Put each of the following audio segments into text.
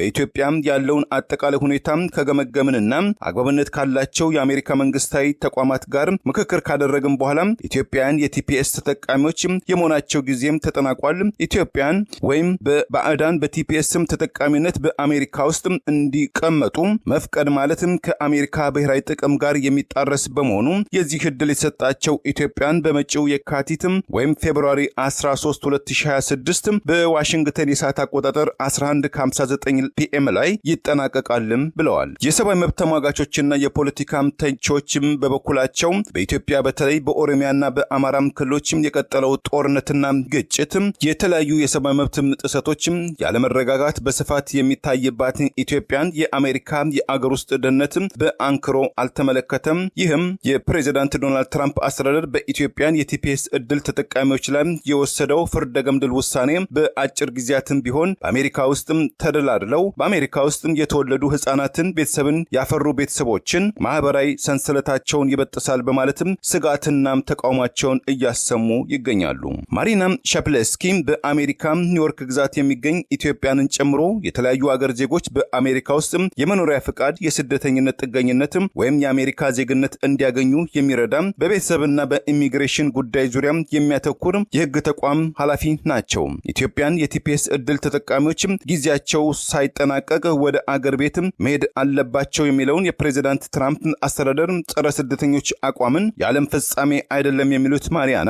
በኢትዮጵያ ያለውን አጠቃላይ ሁኔታ ከገመገምንና አግባብነት ካላቸው የአሜሪካ መንግስታዊ ተቋማት ጋር ምክክር ካደረግን በኋላ ኢትዮጵያን የቲፒኤስ ተጠቃሚዎች የመሆናቸው ጊዜም ተጠናቋል። ኢትዮጵያን ወይም በባዕዳን በቲፒኤስም ተጠቃሚነት በአሜሪካ ውስጥ እንዲቀመጡ መፍቀድ ማለትም ከአሜሪካ ብሔራዊ ጥቅም ጋር የሚጣረስ በመሆኑ የዚህ ዕድል የተሰጣቸው ኢትዮጵያን በመጪው የካቲት ወይም ፌብሩዋሪ 13 2026 በዋሽንግተን የሰዓት አቆጣጠር 11:59 ፒኤም ላይ ይጠናቀቃልም ብለዋል። የሰብአዊ መብት ተሟጋቾችና የፖለቲካ ተንታኞችም በበኩላቸው በኢትዮጵያ በተለይ በኦሮሚያና በአማራም ክልሎች የቀጠለው ጦርነትና ግጭት የተለያዩ የሰብአዊ መብት ጥሰቶች ያለመረጋጋት በስፋት የሚታይባት ኢትዮጵያን የአሜሪካ የአገር ውስጥ ደህንነት በአንክሮ አልተመለከተም። ይህም የፕሬዝዳንት ዶናልድ ትራምፕ አስተዳደር በኢትዮጵያን የቲፒኤስ ዕድል ተጠቃሚዎች ላይ የወሰደው ፍርደ ገምድል ውሳኔ በአጭር ጊዜያትም ቢሆን በአሜሪካ ውስጥ ተደላድለው በአሜሪካ ውስጥ የተወለዱ ህፃናትን ቤተሰብን ያፈሩ ቤተሰቦችን ማህበራዊ ሰንሰለታቸውን ይበጥሳል በማለትም ስጋትና ተቃውሟቸውን እያሰሙ ይገኛሉ። ማሪና ሻፕለስኪ በአሜሪካ ኒውዮርክ ግዛት የሚገኝ ኢትዮጵያንን ጨምሮ የተለያዩ አገር ዜጎች በአሜሪካ ውስጥ የመኖሪያ ፍቃድ የስደተኝነት ጥገኝነት ወይም የአሜሪካ ዜግነት እንዲያገኙ የሚረዳ በቤተሰብና በኢሚግሬሽን ጉዳይ ዙሪያ የሚያተኩር የህግ ተቋም ኃላፊ ናቸው። ኢትዮጵያን የቲፒኤስ ዕድል ተጠቃሚዎች ጊዜያቸው ሳይጠናቀቅ ወደ አገር ቤት መሄድ አለባቸው የሚለውን የፕሬዝዳንት ትራምፕ አስተዳደር ጸረ ስደተኞች አቋምን የዓለም ፍጻሜ አይደለም የሚሉት ማሪያና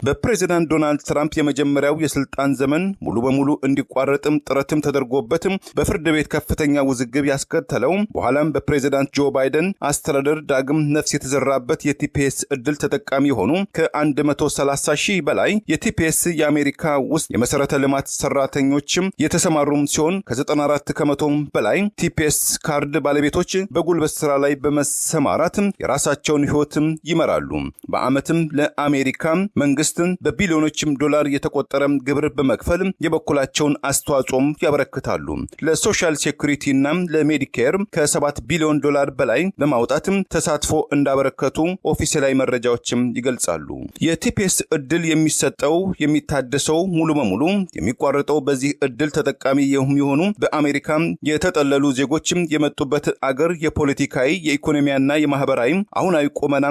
በፕሬዝዳንት ዶናልድ ትራምፕ የመጀመሪያው የስልጣን ዘመን ሙሉ በሙሉ እንዲቋረጥም ጥረትም ተደርጎበትም በፍርድ ቤት ከፍተኛ ውዝግብ ያስከተለው በኋላም በፕሬዝዳንት ጆ ባይደን አስተዳደር ዳግም ነፍስ የተዘራበት የቲፒኤስ ዕድል ተጠቃሚ የሆኑ ከ130 ሺህ በላይ የቲፒኤስ የአሜሪካ ውስጥ የመሰረተ ልማት ሰራተኞችም የተሰማሩም ሲሆን ከ94 ከመቶ በላይ ቲፒኤስ ካርድ ባለቤቶች በጉልበት ስራ ላይ በመሰማራት የራሳቸውን ህይወትም ይመራሉ። በአመትም ለአሜሪካ መንግስት በቢሊዮኖችም ዶላር የተቆጠረ ግብር በመክፈል የበኩላቸውን አስተዋጽኦም ያበረክታሉ። ለሶሻል ሴኩሪቲ እና ለሜዲኬር ከ7 ቢሊዮን ዶላር በላይ በማውጣት ተሳትፎ እንዳበረከቱ ኦፊሴላዊ መረጃዎችም ይገልጻሉ። የቲፒኤስ ዕድል የሚሰጠው የሚታደሰው ሙሉ በሙሉ የሚቋረጠው በዚህ ዕድል ተጠቃሚ የሚሆኑ በአሜሪካ የተጠለሉ ዜጎችም የመጡበት አገር የፖለቲካዊ የኢኮኖሚያና የማህበራዊ አሁናዊ ቁመና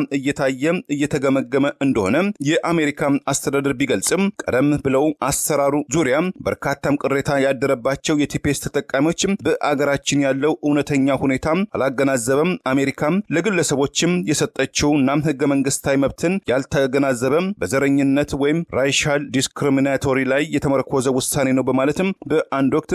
እየተገመገመ እንደሆነ የአሜሪካ አስተዳደር ቢገልጽም ቀደም ብለው አሰራሩ ዙሪያ በርካታም ቅሬታ ያደረባቸው የቲፒኤስ ተጠቃሚዎች በአገራችን ያለው እውነተኛ ሁኔታ አላገናዘበም፣ አሜሪካም ለግለሰቦችም የሰጠችውና ህገ መንግስታዊ መብትን ያልተገናዘበ በዘረኝነት ወይም ራይሻል ዲስክሪሚናቶሪ ላይ የተመረኮዘ ውሳኔ ነው በማለትም በአንድ ወቅት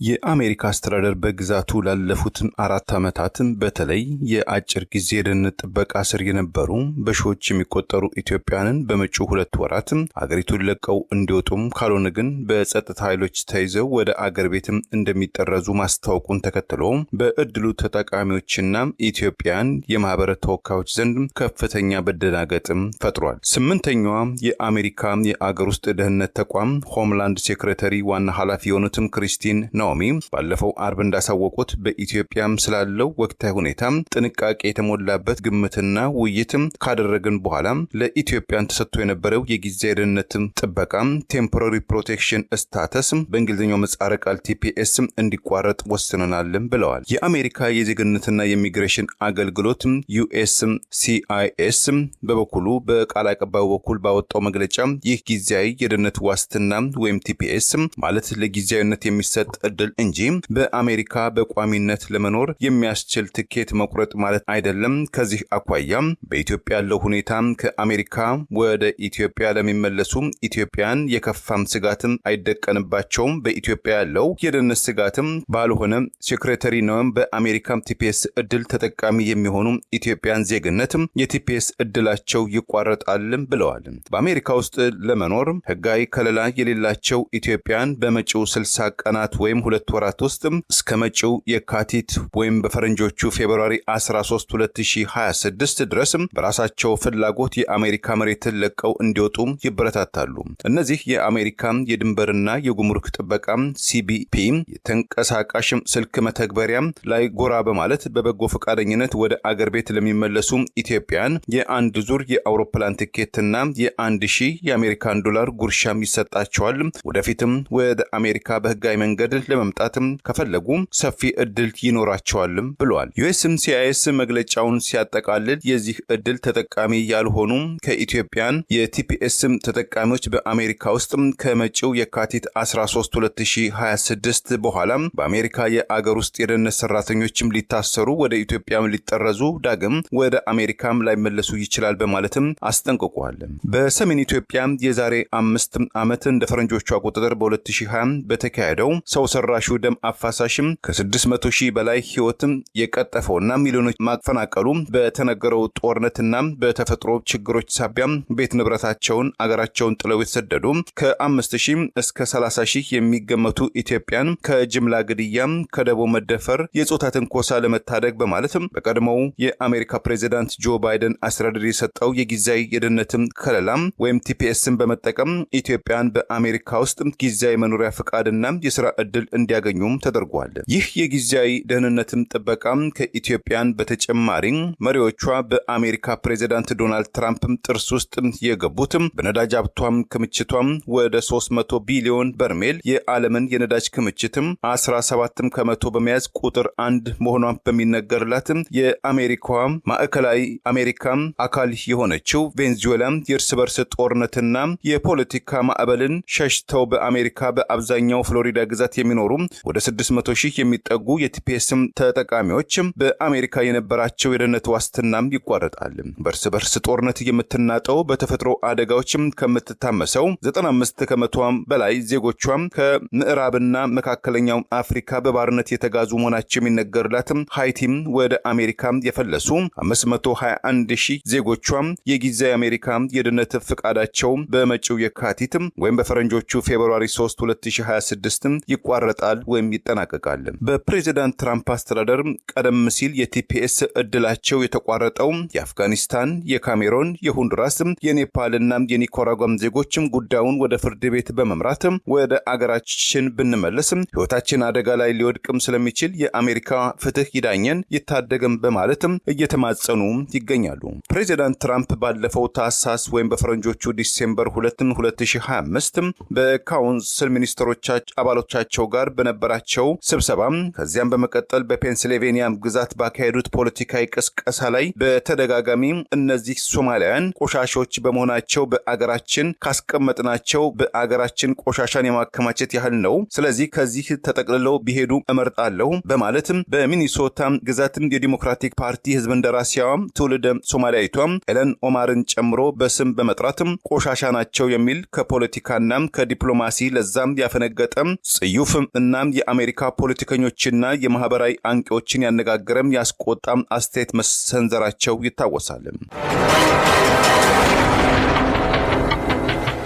የአሜሪካ አስተዳደር በግዛቱ ላለፉት 4 ዓመታት በተለይ የአጭር ጊዜ የደህንነት ጥበቃ ስር የነበሩ በሺዎች የሚቆጠሩ ኢትዮጵያንን በመጪው 2 ወራት አገሪቱን ለቀው እንዲወጡም ካልሆነ ግን በጸጥታ ኃይሎች ተይዘው ወደ አገር ቤትም እንደሚጠረዙ ማስታወቁን ተከትሎ በእድሉ ተጠቃሚዎችና ኢትዮጵያን የማህበረ ተወካዮች ዘንድ ከፍተኛ መደናገጥም ፈጥሯል። 8ኛዋ የአሜሪካ የአገር ውስጥ ደህንነት ተቋም ሆምላንድ ሴክሬታሪ ዋና ኃላፊ የሆኑትም ክሪስቲን ናኦሚ ባለፈው አርብ እንዳሳወቁት በኢትዮጵያም ስላለው ወቅታዊ ሁኔታ ጥንቃቄ የተሞላበት ግምትና ውይይትም ካደረግን በኋላ ለኢትዮጵያን ተሰጥቶ የነበረው የጊዜያዊ ደህንነት ጥበቃ ቴምፖራሪ ፕሮቴክሽን ስታተስ በእንግሊዝኛው ምህጻረ ቃል ቲፒኤስ እንዲቋረጥ ወስነናል ብለዋል። የአሜሪካ የዜግነትና የኢሚግሬሽን አገልግሎት USCIS በበኩሉ በቃል አቀባዩ በኩል ባወጣው መግለጫ ይህ ጊዜያዊ የደህንነት ዋስትና ወይም ቲፒኤስ ማለት ለጊዜያዊነት የሚሰጥ ዕድል እንጂ በአሜሪካ በቋሚነት ለመኖር የሚያስችል ትኬት መቁረጥ ማለት አይደለም። ከዚህ አኳያ በኢትዮጵያ ያለው ሁኔታ ከአሜሪካ ወደ ኢትዮጵያ ለሚመለሱ ኢትዮጵያን የከፋም ስጋትም አይደቀንባቸውም። በኢትዮጵያ ያለው የደህንነት ስጋትም ባልሆነ ሴክሬታሪ ነው በአሜሪካ ቲፒኤስ ዕድል ተጠቃሚ የሚሆኑ ኢትዮጵያን ዜግነት የቲፒኤስ ዕድላቸው ይቋረጣል ብለዋል። በአሜሪካ ውስጥ ለመኖር ህጋዊ ከለላ የሌላቸው ኢትዮጵያን በመጪው 60 ቀናት ወይም 2 ወራት ውስጥ እስከ መጪው የካቲት ወይም በፈረንጆቹ ፌብሩዋሪ 13 2026 ድረስ በራሳቸው ፍላጎት የአሜሪካ መሬትን ለቀው እንዲወጡ ይበረታታሉ። እነዚህ የአሜሪካ የድንበርና የጉምሩክ ጥበቃ CBP የተንቀሳቃሽ ስልክ መተግበሪያ ላይ ጎራ በማለት በበጎ ፈቃደኝነት ወደ አገር ቤት ለሚመለሱ ኢትዮጵያን የአንድ ዙር የአውሮፕላን ቲኬትና የ1000 የአሜሪካን ዶላር ጉርሻም ይሰጣቸዋል። ወደፊትም ወደ አሜሪካ በህጋዊ መንገድ ለመምጣት ከፈለጉ ሰፊ እድል ይኖራቸዋል ብለዋል። USCIS መግለጫውን ሲያጠቃልል የዚህ እድል ተጠቃሚ ያልሆኑ ከኢትዮጵያን የቲፒኤስ ተጠቃሚዎች በአሜሪካ ውስጥ ከመጪው የካቲት 13 2026 በኋላ በአሜሪካ የአገር ውስጥ የደህንነት ሰራተኞችም ሊታሰሩ ወደ ኢትዮጵያም ሊጠረዙ ዳግም ወደ አሜሪካም ላይ መለሱ ይችላል በማለትም አስጠንቅቋል። በሰሜን ኢትዮጵያ የዛሬ 5 ዓመት እንደ ፈረንጆቹ አቆጣጠር በ2020 በተካሄደው ሰው ሰራሹ ደም አፋሳሽም ከ600,000 በላይ ህይወትም የቀጠፈውና ሚሊዮኖች ማፈናቀሉ በተነገረው ጦርነትና በተፈጥሮ ችግሮች ሳቢያ ቤት ንብረታቸውን አገራቸውን ጥለው የተሰደዱ ከ5,000 እስከ 30,000 የሚገመቱ ኢትዮጵያን ከጅምላ ግድያ፣ ከደቦ መደፈር፣ የጾታ ትንኮሳ ለመታደግ በማለት በቀድሞው የአሜሪካ ፕሬዝዳንት ጆ ባይደን አስተዳደር የሰጠው የጊዜያዊ የደህንነትም ከለላም ወይም ቲፒኤስን በመጠቀም ኢትዮጵያን በአሜሪካ ውስጥ ጊዜያዊ መኖሪያ ፍቃድና የሥራ ዕድል እንዲያገኙም ተደርጓል። ይህ የጊዜያዊ ደህንነትም ጥበቃ ከኢትዮጵያን በተጨማሪ መሪዎቿ በአሜሪካ ፕሬዝዳንት ዶናልድ ትራምፕ ጥርስ ውስጥ የገቡትም በነዳጅ ሀብቷም ክምችቷም ወደ 300 ቢሊዮን በርሜል የዓለምን የነዳጅ ክምችትም 17 ከመቶ በመያዝ ቁጥር 1 መሆኗን በሚነገርላት የአሜሪካዋ ማዕከላዊ አሜሪካ አካል የሆነችው ቬንዙዌላ የእርስ በርስ ጦርነትና የፖለቲካ ማዕበልን ሸሽተው በአሜሪካ በአብዛኛው ፍሎሪዳ ግዛት የሚኖሩ ወደ 600,000 የሚጠጉ የቲፒኤስ ተጠቃሚዎች በአሜሪካ የነበራቸው የደህንነት ዋስትናም ይቋረጣል። በእርስ በርስ ጦርነት የምትናጠው በተፈጥሮ አደጋዎችም ከምትታመሰው 95 ከመቶ በላይ ዜጎቿ ከምዕራብና መካከለኛው አፍሪካ በባርነት የተጋዙ መሆናቸው የሚነገርላትም ሃይቲም ወደ አሜሪካ የፈለሱ 521,000 ዜጎቿ የጊዜያዊ አሜሪካ የደህንነት ፍቃዳቸው በመጪው የካቲት ወይም በፈረንጆቹ ፌብሩዋሪ 3 2026 ይቋረጣል ወይም ይጠናቀቃል። በፕሬዝዳንት ትራምፕ አስተዳደር ቀደም ሲል የቲፒኤስ እድላቸው የተቋረጠው የአፍጋኒስታን፣ የካሜሮን፣ የሆንዱራስ፣ የኔፓልና የኒካራጓም ዜጎችም ጉዳዩን ወደ ፍርድ ቤት በመምራት ወደ አገራችን ብንመለስ ህይወታችን አደጋ ላይ ሊወድቅም ስለሚችል የአሜሪካ ፍትህ ይዳኘን ይታደገም በማለት እየተማጸኑ ይገኛሉ። ፕሬዝዳንት ትራምፕ ባለፈው ታህሳስ ወይም በፈረንጆቹ ዲሴምበር 2 2025 በካውንስል ሚኒስትሮች አባሎቻቸው ጋር በነበራቸው ስብሰባ ከዚያም በመቀጠል በፔንሲልቬኒያ ግዛት ባካሄዱት ፖለቲካዊ ቅስቀሳ ላይ በተደጋጋሚ እነዚህ ሶማሊያውያን ቆሻሾች በመሆናቸው በአገራችን ካስቀመጥናቸው በአገራችን ቆሻሻን የማከማቸት ያህል ነው፣ ስለዚህ ከዚህ ተጠቅልለው ቢሄዱ እመርጣለሁ በማለትም በሚኒሶታ ግዛትም የዲሞክራቲክ ፓርቲ ህዝብ እንደራሴዋ ትውልደ ሶማሊያዊቷ ኤለን ኦማርን ጨምሮ በስም በመጥራትም ቆሻሻ ናቸው የሚል ከፖለቲካና ከዲፕሎማሲ ለዛም ያፈነገጠም ጽዩፍ እና የአሜሪካ ፖለቲከኞችና የማህበራዊ አንቂዎችን ያነጋገረም ያስቆጣም አስተያየት መሰንዘራቸው ይታወሳል።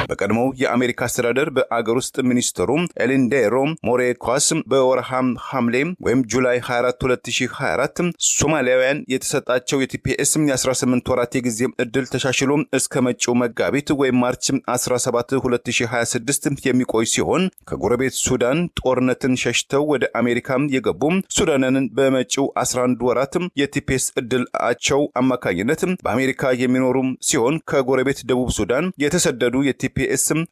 በቀድሞው የአሜሪካ አስተዳደር በአገር ውስጥ ሚኒስትሩ ኤሊንዴሮ ሞሬኳስ በወርሃም ሐምሌ ወይም ጁላይ 24 2024 ሶማሊያውያን የተሰጣቸው የቲፒኤስ የ18 ወራት የጊዜ ዕድል ተሻሽሎ እስከ መጪው መጋቢት ወይም ማርች 17 2026 የሚቆይ ሲሆን ከጎረቤት ሱዳን ጦርነትን ሸሽተው ወደ አሜሪካ የገቡ ሱዳንን በመጪው 11 ወራት የቲፒኤስ ዕድላቸው አማካኝነት በአሜሪካ የሚኖሩ ሲሆን ከጎረቤት ደቡብ ሱዳን የተሰደዱ የቲፒኤስ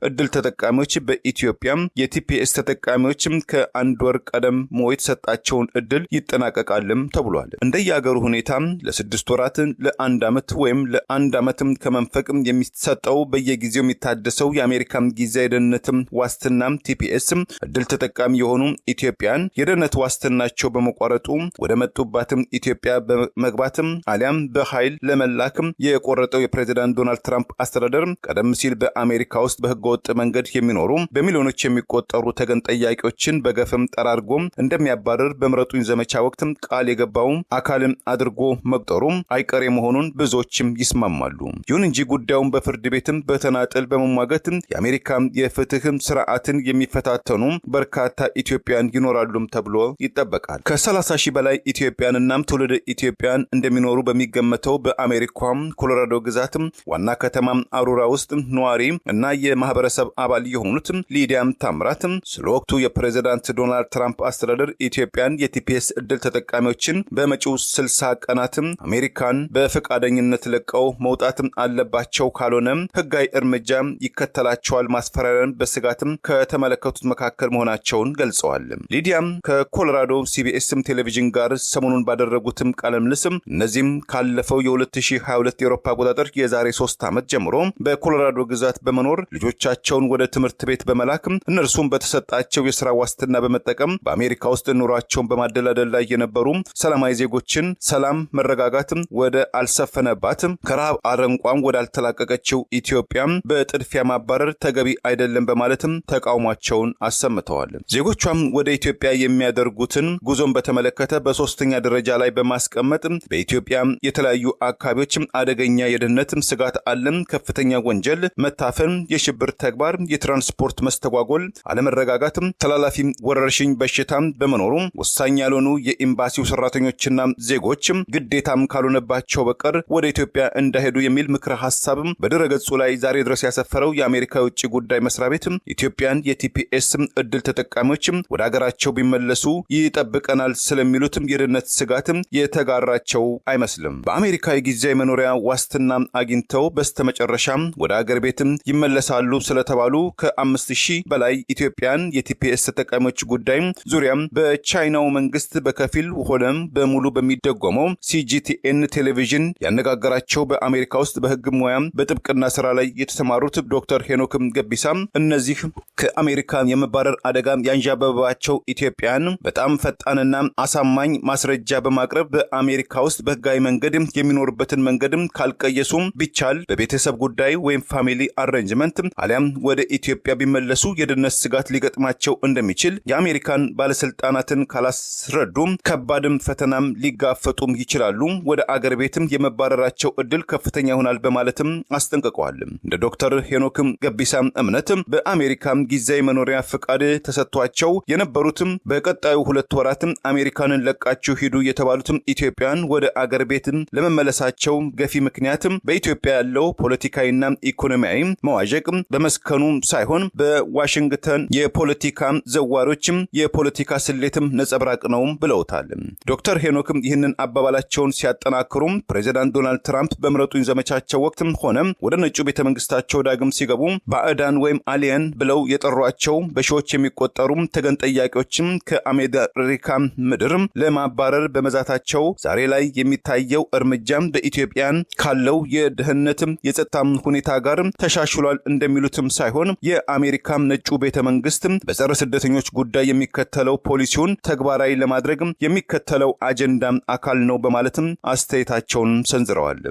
ዕድል ተጠቃሚዎች በኢትዮጵያ የቲፒኤስ ተጠቃሚዎች ከአንድ ወር ቀደም የተሰጣቸውን ዕድል ይጠናቀቃልም ተብሏል። እንደየአገሩ ሁኔታ ለ6 ወራት ለ1 ዓመት ወይም ለ1 ዓመት ከመንፈቅ የሚሰጠው በየጊዜው የሚታደሰው የአሜሪካ ጊዜያዊ የደህንነት ዋስትና ቲፒኤስ ዕድል ተጠቃሚ የሆኑ ኢትዮጵያን የደህንነት ዋስትናቸው በመቋረጡ ወደ መጡባት ኢትዮጵያ በመግባት አሊያም በኃይል ለመላክ የቆረጠው የፕሬዝዳንት ዶናልድ ትራምፕ አስተዳደር ቀደም ሲል በአሜሪካ ውስጥ በህገወጥ መንገድ የሚኖሩ በሚሊዮኖች የሚቆጠሩ ተገን ጠያቂዎችን በገፍም ጠራርጎም እንደሚያባረር በምረጡኝ ዘመቻ ወቅት ቃል የገባው አካልም አድርጎ መቁጠሩ አይቀሬ መሆኑን ብዙዎችም ይስማማሉ። ይሁን እንጂ ጉዳዩን በፍርድ ቤትም በተናጠል በመሟገት የአሜሪካ የፍትህ ስርዓትን የሚፈታተኑ በርካታ ኢትዮጵያን ይኖራሉም ተብሎ ይጠበቃል። ከ30 ሺህ በላይ ኢትዮጵያንና ትውልደ ኢትዮጵያን እንደሚኖሩ በሚገመተው በአሜሪካ ኮሎራዶ ግዛት ዋና ከተማ አሩራ ውስጥ ነዋሪ እና የማህበረሰብ አባል የሆኑት ሊዲያም ታምራት ስለ ወቅቱ የፕሬዝዳንት ዶናልድ ትራምፕ አስተዳደር ኢትዮጵያን የቲፒኤስ እድል ተጠቃሚዎችን በመጪው 60 ቀናት አሜሪካን በፈቃደኝነት ለቀው መውጣት አለባቸው ካልሆነ ህጋዊ እርምጃ ይከተላቸዋል ማስፈራሪያን በስጋትም ከተመለከቱት መካከል መሆናቸውን ገልጸዋል። ሊዲያም ከኮሎራዶ ሲቢኤስ ቴሌቪዥን ጋር ሰሞኑን ባደረጉትም ቃለ ምልልስ እነዚህም ካለፈው የ2022 የአውሮፓ አቆጣጠር የዛሬ 3 ዓመት ጀምሮ በኮሎራዶ ግዛት በመኖር ልጆቻቸውን ወደ ትምህርት ቤት በመላክ እነርሱም በተሰጣቸው የሥራ ዋስትና በመጠቀም በአሜሪካ ውስጥ ኑሯቸውን በማደላደል ላይ የነበሩ ሰላማዊ ዜጎችን ሰላም መረጋጋት ወደ አልሰፈነባት ከረሃብ አረንቋም ወደ አልተላቀቀችው ኢትዮጵያ በጥድፊያ ማባረር ተገቢ አይደለም በማለትም ተቃውሟቸውን አሰምተዋል። ዜጎቿም ወደ ኢትዮጵያ የሚያደርጉትን ጉዞን በተመለከተ በሶስተኛ ደረጃ ላይ በማስቀመጥ በኢትዮጵያ የተለያዩ አካባቢዎች አደገኛ የደህንነት ስጋት አለም፣ ከፍተኛ ወንጀል፣ መታፈን፣ የሽብር ተግባር፣ የትራንስፖርት መስተጓጎል፣ አለመረጋጋት፣ ተላላፊ ወረርሽኝ በሽታ በመኖሩ ወሳኝ ያልሆኑ የኤምባሲው ሰራተኞችና ዜጎች ግዴታም ካልሆነባቸው በቀር ወደ ኢትዮጵያ እንዳይሄዱ የሚል ምክረ ሐሳብ በድረገጹ ላይ ዛሬ ድረስ ያሰፈረው የአሜሪካ የውጭ ጉዳይ መስሪያ ቤት ኢትዮጵያን የቲፒኤስ እድል ተጠቃሚዎች ወደ ሀገራቸው ቢመለሱ ይጠብቀናል ስለሚሉት የደህንነት ስጋት የተጋራቸው አይመስልም። በአሜሪካ የጊዜያዊ መኖሪያ ዋስትና አግኝተው በስተመጨረሻ ወደ ሀገር ቤት ይመለሳሉ ስለተባሉ ከ5000 በላይ ኢትዮጵያን የቲፒኤስ ተጠቃሚዎች ጉዳይ ዙሪያ በቻይናው መንግስት በከፊል ሆነም በሙሉ በሚደጎመው ሲጂቲኤን ቴሌቪዥን ያነጋገራቸው በአሜሪካ ውስጥ በህግ ሙያ በጥብቅና ስራ ላይ የተሰማሩት ዶክተር ሄኖክ ገቢሳ እነዚህ ከአሜሪካ የመባረር አደጋ ያንዣበባቸው ኢትዮጵያን በጣም ፈጣንና አሳማኝ ማስረጃ በማቅረብ በአሜሪካ ውስጥ በህጋዊ መንገድ የሚኖርበትን መንገድ ካልቀየሱ ቢቻል በቤተሰብ ጉዳይ ወይም ፋሚሊ አሬንጅመንት አሊያም ወደ ኢትዮጵያ ቢመለሱ የደህንነት ስጋት ሊገጥማቸው እንደሚችል የአሜሪካን ባለስልጣናትን ካላስረዱ ከባድም ፈተናም ሊጋፈጡም ይችላሉ። ወደ አገር ቤትም የመባረራቸው እድል ከፍተኛ ይሆናል በማለትም አስጠንቅቀዋል። እንደ ዶክተር ሄኖክ ገቢሳ እምነት በአሜሪካ ጊዜያዊ መኖሪያ ፍቃድ ተሰጥቷቸው የነበሩትም በቀጣዩ 2 ወራት አሜሪካንን ለቃችሁ ሂዱ የተባሉትም ኢትዮጵያን ወደ አገር ቤት ለመመለሳቸው ገፊ ምክንያት በኢትዮጵያ ያለው ፖለቲካዊና ኢኮኖሚያዊ መዋዠቅ በመስከኑ ሳይሆን በዋሽንግተን የፖለቲካ ዘዋሪዎችም የፖለቲካ ስሌትም ነጸብራቅ ነው ብለውታል። ዶክተር ሄኖክ ይህንን አባባላቸውን ሲያጠናክሩ ፕሬዝዳንት ዶናልድ ትራምፕ በምረጡኝ ዘመቻቸው ወቅት ሆነ ወደ ነጩ ቤተመንግስታቸው ዳግም ሲገቡ ባዕዳን ወይም አሊየን ብለው የጠሯቸው በሺዎች የሚቆጠሩ ተገን ጠያቂዎችም ከአሜሪካ ምድር ለማባረር በመዛታቸው ዛሬ ላይ የሚታየው እርምጃም በኢትዮጵያን ካለው የደህንነት የጸጥታ ሁኔታ ጋር ተሻሽሏል እንደሚሉትም ሳይሆን የአሜሪካ ነጩ ቤተመንግስት በጸረ ስደተኞች ጉዳይ የሚከተለው ፖሊሲውን ተግባራዊ ለማድረግ የሚከተለው አጀንዳ አካል ነው በማለትም አስተያየታቸውን ሰንዝረዋል።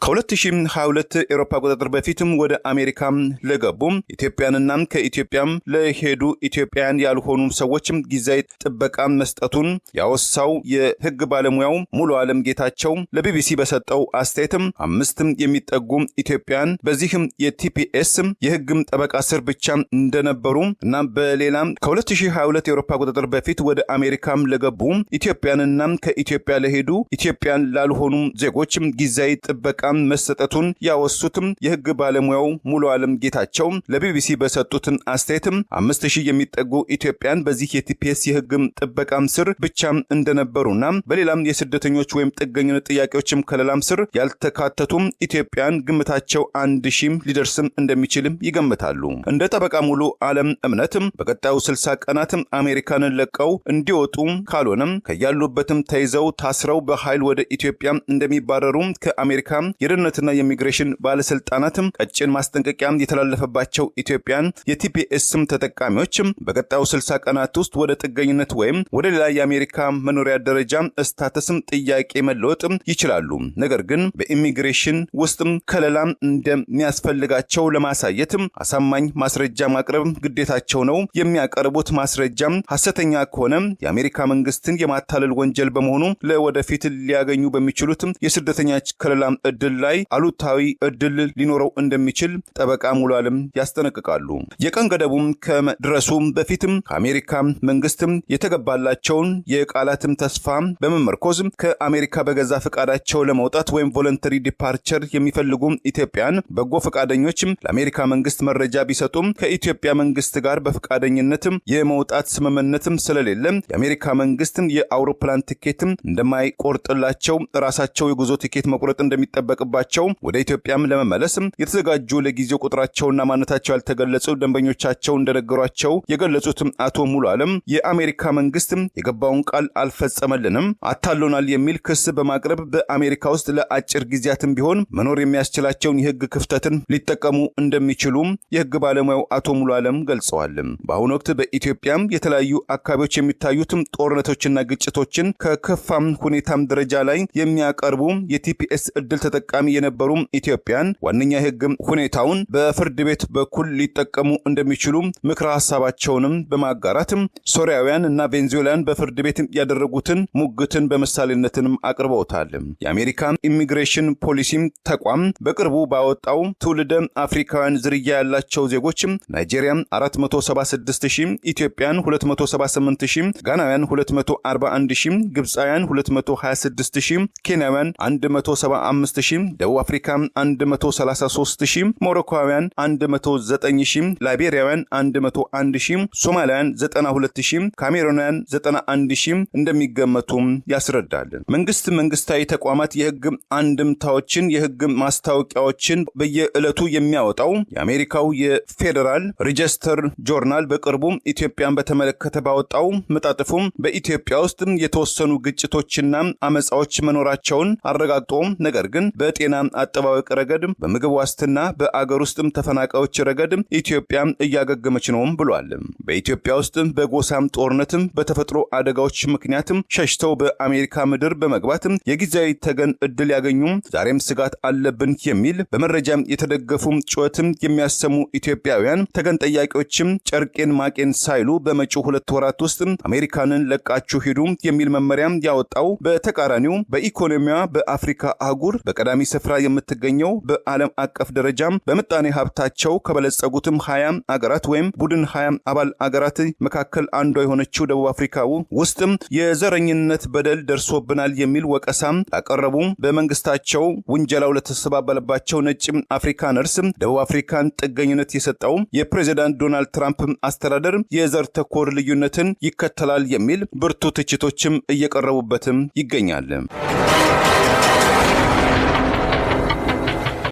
ከ2022 አውሮፓ አቆጣጠር በፊትም ወደ አሜሪካ ለገቡ ኢትዮጵያንና ከኢትዮጵያም ለሄዱ ኢትዮጵያን ያልሆኑ ሰዎችም ጊዜያዊ ጥበቃ መስጠቱን ያወሳው የህግ ባለሙያው ሙሉ ዓለም ጌታቸው ለቢቢሲ በሰጠው አስተያየትም 5 የሚጠጉ ኢትዮጵያን በዚህም የቲፒኤስ የህግ ጠበቃ ስር ብቻ እንደነበሩ እና በሌላ ከ2022 አውሮፓ አቆጣጠር በፊት ወደ አሜሪካም ለገቡ ኢትዮጵያንና ከኢትዮጵያ ለሄዱ ኢትዮጵያን ላልሆኑ ዜጎችም ጊዜያዊ ጥበቃ መሰጠቱን ያወሱትም የህግ ባለሙያው ሙሉ ዓለም ጌታቸው ለቢቢሲ በሰጡትን አስተያየትም 5000 የሚጠጉ ኢትዮጵያን በዚህ የቲፒኤስ የህግ ጥበቃም ስር ብቻ እንደነበሩና በሌላም የስደተኞች ወይም ጥገኝነት ጥያቄዎችም ከለላም ስር ያልተካተቱም ኢትዮጵያን ግምታቸው 1000 ሊደርስም እንደሚችልም ይገምታሉ። እንደ ጠበቃ ሙሉ ዓለም እምነትም በቀጣዩ 60 ቀናትም አሜሪካንን ለቀው እንዲወጡ ካልሆነም ከያሉበትም ተይዘው ታስረው በኃይል ወደ ኢትዮጵያ እንደሚባረሩ ከአሜሪካ የደህንነትና የኢሚግሬሽን ባለስልጣናት ቀጭን ማስጠንቀቂያ የተላለፈባቸው ኢትዮጵያን የቲፒኤስ ተጠቃሚዎች በቀጣዩ 60 ቀናት ውስጥ ወደ ጥገኝነት ወይም ወደ ሌላ የአሜሪካ መኖሪያ ደረጃ ስታተስ ጥያቄ መለወጥ ይችላሉ። ነገር ግን በኢሚግሬሽን ውስጥ ከለላ እንደሚያስፈልጋቸው ለማሳየት አሳማኝ ማስረጃ ማቅረብ ግዴታቸው ነው። የሚያቀርቡት ማስረጃ ሐሰተኛ ከሆነ የአሜሪካ መንግስትን የማታለል ወንጀል በመሆኑ ለወደፊት ሊያገኙ በሚችሉት የስደተኛ ከለላ እድል ላይ አሉታዊ እድል ሊኖረው እንደሚችል ጠበቃ ሙሉ ዓለም ያስጠነቅቃሉ። የቀን ገደቡም ከመድረሱ በፊት ከአሜሪካ መንግስት የተገባላቸውን የቃላትም ተስፋ በመመርኮዝ ከአሜሪካ በገዛ ፈቃዳቸው ለመውጣት ወይም ቮለንተሪ ዲፓርቸር የሚፈልጉ ኢትዮጵያን በጎ ፈቃደኞች ለአሜሪካ መንግስት መረጃ ቢሰጡም ከኢትዮጵያ መንግስት ጋር በፈቃደኝነት የመውጣት ስምምነት ስለሌለ የአሜሪካ መንግስት የአውሮፕላን ቲኬት እንደማይቆርጥላቸው ራሳቸው የጉዞ ቲኬት መቁረጥ እንደሚጠበቅባቸው ወደ ኢትዮጵያም ለመመለስ የተዘጋጁ ለጊዜው ቁጥራቸውና ማንነታቸው ያልተገለጹ ደንበኞቻቸው እንደነገሯቸው የገለጹት አቶ ሙሉ ዓለም የአሜሪካ መንግስት የገባውን ቃል አልፈጸመልንም፣ አታሎናል የሚል ክስ በማቅረብ በአሜሪካ ውስጥ ለአጭር ጊዜያትም ቢሆን መኖር የሚያስችላቸውን የህግ ክፍተትን ሊጠቀሙ እንደሚችሉ የህግ ባለሙያው አቶ ሙሉ ዓለም ገልጸዋል። በአሁኑ ወቅት በኢትዮጵያ የተለያዩ አካባቢዎች የሚታዩት ጦርነቶችና ግጭቶችን ከከፋም ሁኔታም ደረጃ ላይ የሚያቀርቡ የቲፒኤስ እድል ተጠቃሚ የነበሩ ኢትዮጵያን ዋነኛ የህግ ሁኔታውን በፍርድ ቤት በኩል ሊጠቀሙ እንደሚችሉ ምክረ ሐሳባቸውንም በማጋራት ሶሪያውያን እና ቬንዙዌላን በፍርድ ቤት ያደረጉትን ሙግትን በመሳሌነትንም አቅርበውታል። የአሜሪካ ኢሚግሬሽን ፖሊሲ ተቋም በቅርቡ ባወጣው ትውልደ አፍሪካውያን ዝርያ ያላቸው ዜጎች ናይጄሪያ 476,000፣ ኢትዮጵያን 278,000፣ ጋናውያን 241,000፣ ግብፃውያን 226,000፣ ኬንያውያን 175,000፣ ደቡብ አፍሪካ 133,000፣ ሞሮኮውያን 109,000፣ ላይቤሪያውያን 101,000፣ ሶማሊያውያን 92,000፣ ካሜሩናውያን 91,000 እንደሚገመቱ ያስረዳል። መንግስታዊ ተቋማት የህግ አንድምታዎችን የህግ ማስታወቂያዎችን በየዕለቱ የሚያወጣው የአሜሪካው የፌደራል ሬጂስተር ጆርናል በቅርቡ ኢትዮጵያን በተመለከተ ባወጣው መጣጥፉም በኢትዮጵያ ውስጥ የተወሰኑ ግጭቶችና አመጻዎች መኖራቸውን አረጋግጦ ነገር ግን በጤና አጠባበቅ ረገድ፣ በምግብ ዋስትና፣ በአገር ውስጥ ተፈናቃዮች ረገድ ኢትዮጵያ እያገገመች ነው ብሏል። በኢትዮጵያ ውስጥ በጎሳም ጦርነትም በተፈጥሮ አደጋዎች ምክንያት ሸሽተው በአሜሪካ ምድር በመግባት የጊዜያዊ ተገን እድል ያገኙ ዛሬም ስጋት አለብን የሚል በመረጃ የተደገፉ ጩኸትም የሚያሰሙ ኢትዮጵያውያን ተገን ጠያቂዎችም ጨርቄን ማቄን ሳይሉ በመጪው 2 ወራት ውስጥ አሜሪካንን ለቃችሁ ሂዱ የሚል መመሪያ ያወጣው በተቃራኒው በኢኮኖሚያ በአፍሪካ አህጉር በቀዳሚ ስፍራ የምትገኘው በዓለም አቀፍ ደረጃ በምጣኔ ሀብታቸው ከበለጸጉትም 20 አገራት ወይም ቡድን 20 አባል አገራት መካከል አንዷ የሆነችው ደቡብ አፍሪካ ውስጥ የዘረኝነት በደል ደርሶብናል የሚል ወቀሳ ያቀረቡ በመንግስታቸው ውንጀላው ለተሰባበለባቸው ነጭ አፍሪካነርስ ደቡብ አፍሪካን ጥገኝነት የሰጠው የፕሬዝዳንት ዶናልድ ትራምፕ አስተዳደር የዘር ተኮር ልዩነትን ይከተላል የሚል ብርቱ ትችቶችም እየቀረቡበትም ይገኛል።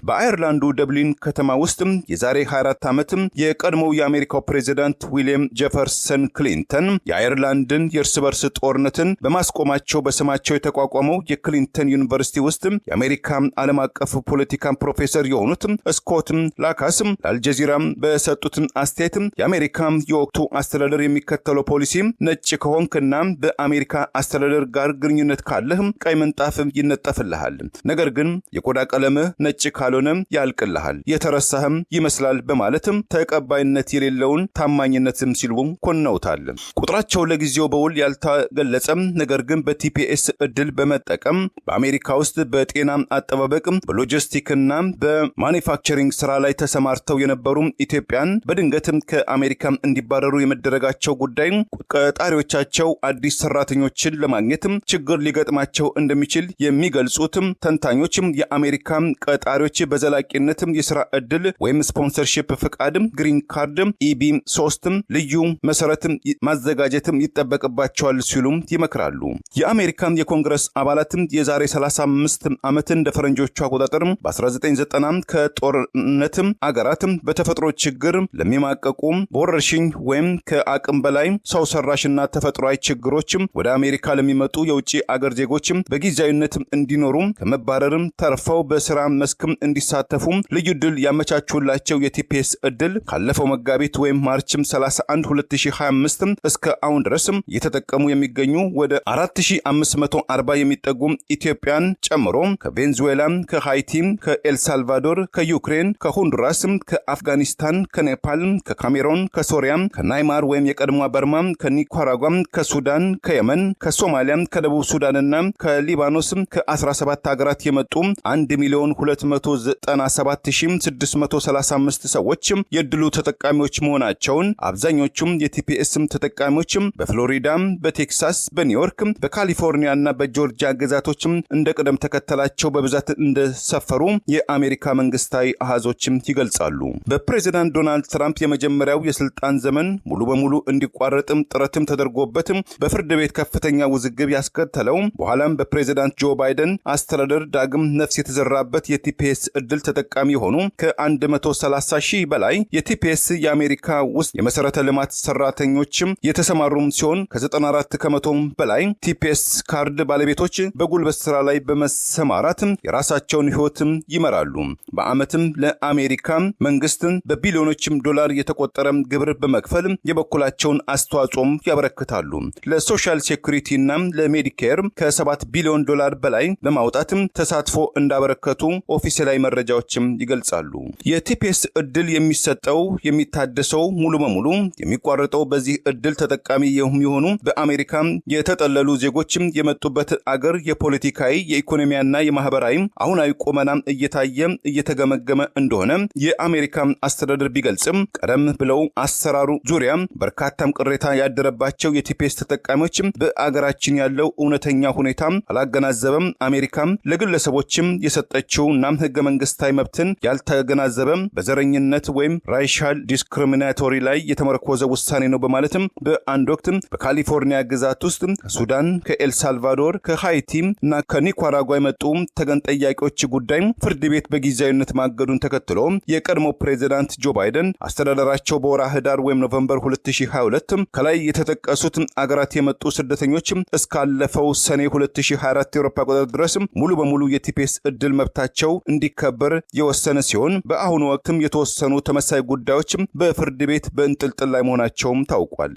በአየርላንዱ ደብሊን ከተማ ውስጥ የዛሬ 24 ዓመት የቀድሞው የአሜሪካው ፕሬዝዳንት ዊሊያም ጄፈርሰን ክሊንተን የአየርላንድን የእርስ በርስ ጦርነትን በማስቆማቸው በስማቸው የተቋቋመው የክሊንተን ዩኒቨርሲቲ ውስጥ የአሜሪካ ዓለም አቀፍ ፖለቲካ ፕሮፌሰር የሆኑት ስኮት ላካስ ለአልጀዚራ በሰጡት አስተያየት የአሜሪካ የወቅቱ አስተዳደር የሚከተለው ፖሊሲ ነጭ ከሆንክና በአሜሪካ አስተዳደር ጋር ግንኙነት ካለህ ቀይ ምንጣፍ ይነጠፍልሃል፣ ነገር ግን የቆዳ ቀለምህ ነጭ ካልሆነ ያልቅልሃል፣ የተረሳህም ይመስላል በማለትም ተቀባይነት የሌለውን ታማኝነትም ሲሉ ኮንነውታል። ቁጥራቸው ለጊዜው በውል ያልተገለጸ ነገር ግን በቲፒኤስ እድል በመጠቀም በአሜሪካ ውስጥ በጤና አጠባበቅ በሎጂስቲክና በማኒፋክቸሪንግ ስራ ላይ ተሰማርተው የነበሩ ኢትዮጵያን በድንገትም ከአሜሪካ እንዲባረሩ የመደረጋቸው ጉዳይ ቀጣሪዎቻቸው አዲስ ሰራተኞችን ለማግኘት ችግር ሊገጥማቸው እንደሚችል የሚገልጹት ተንታኞች የአሜሪካ ቀጣሪዎች በዘላቂነት የሥራ ዕድል ወይም ስፖንሰርሺፕ ፍቃድ ግሪን ካርድ EB3 ልዩ መሰረት ማዘጋጀት ይጠበቅባቸዋል ሲሉም ይመክራሉ። የአሜሪካ የኮንግረስ አባላት የዛሬ 35 ዓመት እንደ ፈረንጆቹ አቆጣጠር በ1990 ከጦርነት አገራት በተፈጥሮ ችግር ለሚማቀቁ በወረርሽኝ ወይም ከአቅም በላይ ሰው ሰራሽና ተፈጥሯዊ ችግሮች ወደ አሜሪካ ለሚመጡ የውጭ አገር ዜጎች በጊዜያዊነት እንዲኖሩ ከመባረር ተርፈው በስራ መስክ እንዲሳተፉ ልዩ ዕድል ያመቻቹላቸው የቲፒኤስ ዕድል ካለፈው መጋቢት ወይም ማርች 31 2025 እስከ አሁን ድረስ እየተጠቀሙ የሚገኙ ወደ 4540 የሚጠጉ ኢትዮጵያን ጨምሮ ከቬንዙዌላ፣ ከሃይቲ፣ ከኤልሳልቫዶር፣ ከዩክሬን፣ ከሆንዱራስ፣ ከአፍጋኒስታን፣ ከኔፓል፣ ከካሜሮን፣ ከሶሪያ፣ ከናይማር ወይም የቀድሞ በርማ፣ ከኒካራጓ፣ ከሱዳን፣ ከየመን፣ ከሶማሊያ፣ ከደቡብ ሱዳንና ከሊባኖስ ከ17 ሀገራት የመጡ 1,297,635 ሰዎች የዕድሉ ተጠቃሚዎች መሆናቸውን አብዛኞቹም የቲፒኤስ ተጠቃሚዎች በፍሎሪዳ፣ በቴክሳስ፣ በኒውዮርክ፣ በካሊፎርኒያና በጆርጂያ ግዛቶች እንደ ቅደም ተከተላቸው በብዛት እንደሰፈሩ የአሜሪካ መንግስታዊ አሃዞች ይገልጻሉ። በፕሬዝዳንት ዶናልድ ትራምፕ የመጀመሪያው የስልጣን ዘመን ሙሉ በሙሉ እንዲቋረጥ ጥረትም ተደርጎበት በፍርድ ቤት ከፍተኛ ውዝግብ ያስከተለው በኋላም በፕሬዝዳንት ጆ ባይደን አስተዳደር ዳግም ነፍስ የተዘራበት የቲፒኤስ ዕድል ተጠቃሚ የሆኑ ከ130,000 በላይ የቲፒኤስ የአሜሪካ ውስጥ የመሰረተ ልማት ሰራተኞች የተሰማሩ ሲሆን ከ94 ከመቶ በላይ ቲፒኤስ ካርድ ባለቤቶች በጉልበት ስራ ላይ በመሰማራት የራሳቸውን ህይወት ይመራሉ። በአመትም ለአሜሪካ መንግስት በቢሊዮኖች ዶላር የተቆጠረ ግብር በመክፈል የበኩላቸውን አስተዋጽኦም ያበረክታሉ። ለሶሻል ሴኩሪቲ እና ለሜዲኬር ከ7 ቢሊዮን ዶላር በላይ በማውጣት ተሳትፎ እንዳበረከቱ ኦፊሴላዊ መረጃዎችም ይገልጻሉ። የቲፒኤስ ዕድል የሚሰጠው የሚታደሰው ሙሉ በሙሉ የሚቋረጠው በዚህ ዕድል ተጠቃሚ የሚሆኑ በአሜሪካ የተጠለሉ ዜጎች የመጡበት አገር የፖለቲካዊ የኢኮኖሚያና የማህበራዊ አሁናዊ ቁመና እየተገመገመ እንደሆነ የአሜሪካ አስተዳደር ቢገልጽም ቀደም ብለው አሰራሩ ዙሪያ በርካታም ቅሬታ ያደረባቸው የቲፒኤስ ተጠቃሚዎች በአገራችን ያለው እውነተኛ ሁኔታ አላገናዘበም፣ አሜሪካ ለግለሰቦችም የሰጠችውና ህገ መንግስታዊ መብትን ያልተገናዘበ በዘረኝነት ወይም ራይሻል ዲስክሪሚናቶሪ ላይ የተመረኮዘ ውሳኔ ነው በማለትም በአንድ ወቅት በካሊፎርኒያ ግዛት ውስጥ ከሱዳን፣ ከኤልሳልቫዶር፣ ከሃይቲ እና ከኒካራጓ የመጡ ተገን ጠያቂዎች ጉዳይ ፍርድ ቤት በጊዜያዊነት ማገዱን ተከትሎ የቀድሞ ፕሬዝዳንት ጆ ባይደን አስተዳደራቸው በወርሃ ህዳር ወይም ኖቬምበር 2022 ከላይ የተጠቀሱት አገራት የመጡ ስደተኞች እስካለፈው ሰኔ 2024 የአውሮፓ አቆጣጠር ድረስ ሙሉ በሙሉ የቲፒኤስ ዕድል መብታቸው እንዲከበር የወሰነ ሲሆን በአሁኑ ወቅትም የተወሰኑ ተመሳሳይ ጉዳዮች በፍርድ ቤት በእንጥልጥል ላይ መሆናቸውም ታውቋል።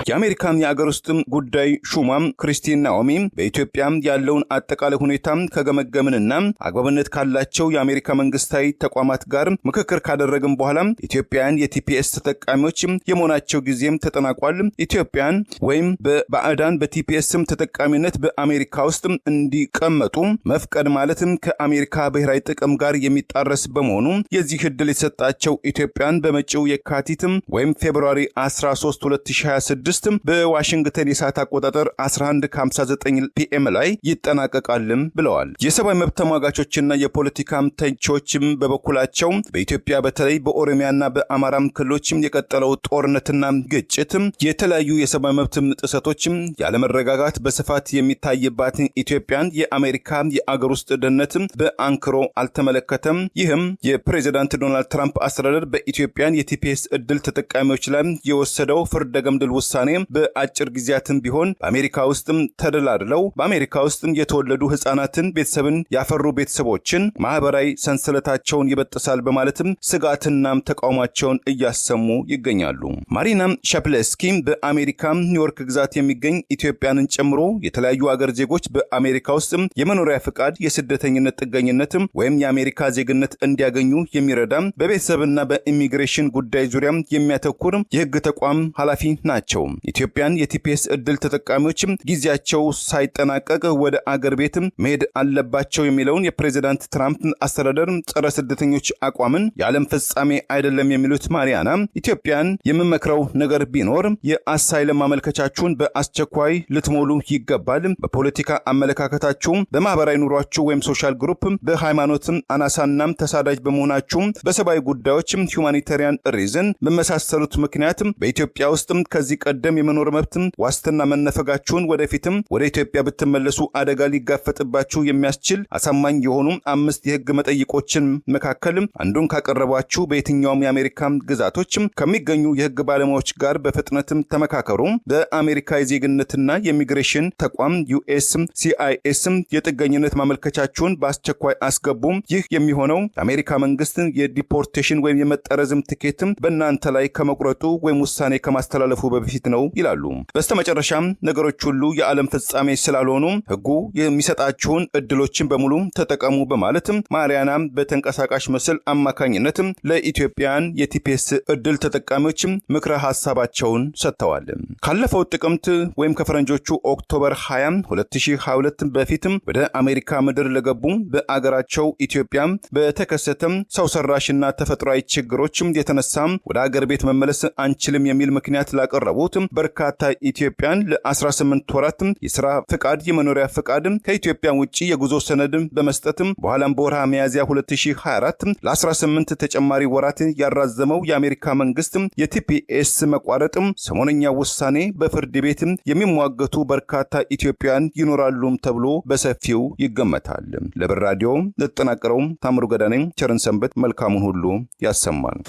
የአሜሪካን የአገር ውስጥ ጉዳይ ሹማም ክሪስቲን ናኦሚ በኢትዮጵያ ያለውን አጠቃላይ ሁኔታ ከገመገምንና አግባብነት ካላቸው የአሜሪካ መንግስታዊ ተቋማት ጋር ምክክር ካደረግን በኋላ ኢትዮጵያን የቲፒኤስ ተጠቃሚዎች የመሆናቸው ጊዜም ተጠናቋል። ኢትዮጵያን ወይም በባዕዳን በቲፒኤስ ተጠቃሚነት በአሜሪካ ውስጥ እንዲቀመጡ መፍቀድ ማለትም ከአሜሪካ ብሔራዊ ጥቅም ጋር የሚጣረስ በመሆኑ የዚህ ዕድል የተሰጣቸው ኢትዮጵያን በመጪው የካቲት ወይም ፌብሩዋሪ 13 2026 በዋሽንግተን የሰዓት አቆጣጠር 11:59 ፒኤም ላይ ይጠናቀቃልም ብለዋል። የሰብአዊ መብት ተሟጋቾችና የፖለቲካ ተንታኞችም በበኩላቸው በኢትዮጵያ በተለይ በኦሮሚያና በአማራም ክልሎች የቀጠለው ጦርነትና ግጭት የተለያዩ የሰብአዊ መብት ጥሰቶች ያለመረጋጋት በስፋት የሚታይባት ኢትዮጵያን የአሜሪካ የአገር ውስጥ ደህንነት በአንክሮ አልተመለከተም። ይህም የፕሬዝዳንት ዶናልድ ትራምፕ አስተዳደር በኢትዮጵያን የቲፒኤስ ዕድል ተጠቃሚዎች ላይ የወሰደው ፍርደ ገምድል ውሳኔ በአጭር ጊዜያትም ቢሆን በአሜሪካ ውስጥም ተደላድለው በአሜሪካ ውስጥም የተወለዱ ህፃናትን ቤተሰብን ያፈሩ ቤተሰቦችን ማህበራዊ ሰንሰለታቸውን ይበጥሳል በማለትም ስጋትና ተቃውሟቸውን እያሰሙ ይገኛሉ። ማሪና ሻፕለስኪ በአሜሪካ ኒውዮርክ ግዛት የሚገኝ ኢትዮጵያንን ጨምሮ የተለያዩ አገር ዜጎች በአሜሪካ ውስጥ የመኖሪያ ፍቃድ፣ የስደተኝነት ጥገኝነት ወይም የአሜሪካ ዜግነት እንዲያገኙ የሚረዳ በቤተሰብና በኢሚግሬሽን ጉዳይ ዙሪያ የሚያተኩር የህግ ተቋም ኃላፊ ናቸው። ኢትዮጵያን የቲፒኤስ እድል ተጠቃሚዎች ጊዜያቸው ሳይጠናቀቅ ወደ አገር ቤት መሄድ አለባቸው የሚለውን የፕሬዝዳንት ትራምፕ አስተዳደር ጸረ ስደተኞች አቋምን የዓለም ፍጻሜ አይደለም የሚሉት ማሪያና ኢትዮጵያን የምመክረው ነገር ቢኖር የአሳይለም ማመልከቻችሁን በአስቸኳይ ልትሞሉ ይገባል። በፖለቲካ አመለካከታችሁ፣ በማህበራዊ ኑሯችሁ ወይም ሶሻል ግሩፕ፣ በሃይማኖት አናሳናም ተሳዳጅ በመሆናችሁ፣ በሰብአዊ ጉዳዮች ሁማኒታሪያን ሪዝን በመሳሰሉት ምክንያት በኢትዮጵያ ውስጥ ከዚህ ቀደም የመኖር መብት ዋስትና መነፈጋችሁን ወደፊትም ወደ ኢትዮጵያ ብትመለሱ አደጋ ሊጋፈጥባችሁ የሚያስችል አሳማኝ የሆኑ 5 የህግ መጠይቆችን መካከል አንዱን ካቀረባችሁ በየትኛውም የአሜሪካ ግዛቶች ከሚገኙ የህግ ባለሙያዎች ጋር በፍጥነትም ተመካከሩ። በአሜሪካ የዜግነትና የኢሚግሬሽን ተቋም USCIS የጥገኝነት ማመልከቻችሁን በአስቸኳይ አስገቡ። ይህ የሚሆነው የአሜሪካ መንግስት የዲፖርቴሽን ወይም የመጠረዝም ትኬትም በእናንተ ላይ ከመቁረጡ ወይም ውሳኔ ከማስተላለፉ በፊት ነው ይላሉ። በስተመጨረሻም ነገሮች ሁሉ የዓለም ፍጻሜ ስላልሆኑ ህጉ የሚሰጣችሁን እድሎችን በሙሉ ተጠቀሙ በማለት ማሪያና በተንቀሳቃሽ ምስል አማካኝነት ለኢትዮጵያን የቲፒኤስ እድል ተጠቃሚዎች ምክረ ሐሳባቸውን ሰጥተዋል። ካለፈው ጥቅምት ወይም ከፈረንጆቹ ኦክቶበር 20 2022 በፊት ወደ አሜሪካ ምድር ለገቡ በአገራቸው ኢትዮጵያ በተከሰተም ሰው ሰራሽና ተፈጥሯዊ ችግሮች የተነሳ ወደ አገር ቤት መመለስ አንችልም የሚል ምክንያት ላቀረቡት በርካታ ኢትዮጵያን ለ18 ወራት የሥራ ፍቃድ፣ የመኖሪያ ፍቃድ፣ ከኢትዮጵያ ውጪ የጉዞ ሰነድ በመስጠት በኋላም በወርሃ ሚያዝያ 2024 ለ18 ተጨማሪ ወራት ያራዘመው የአሜሪካ መንግስት የቲፒኤስ መቋረጥ ሰሞነኛ ውሳኔ በፍርድ ቤት የሚሟገቱ በርካታ ኢትዮጵያን ይኖራሉ ተብሎ በሰፊው ይገመታል። ለብር ራዲዮ ለተጠናቀረው ታምሩ ገዳኔ ቸርን ሰንበት መልካሙን ሁሉ ያሰማን።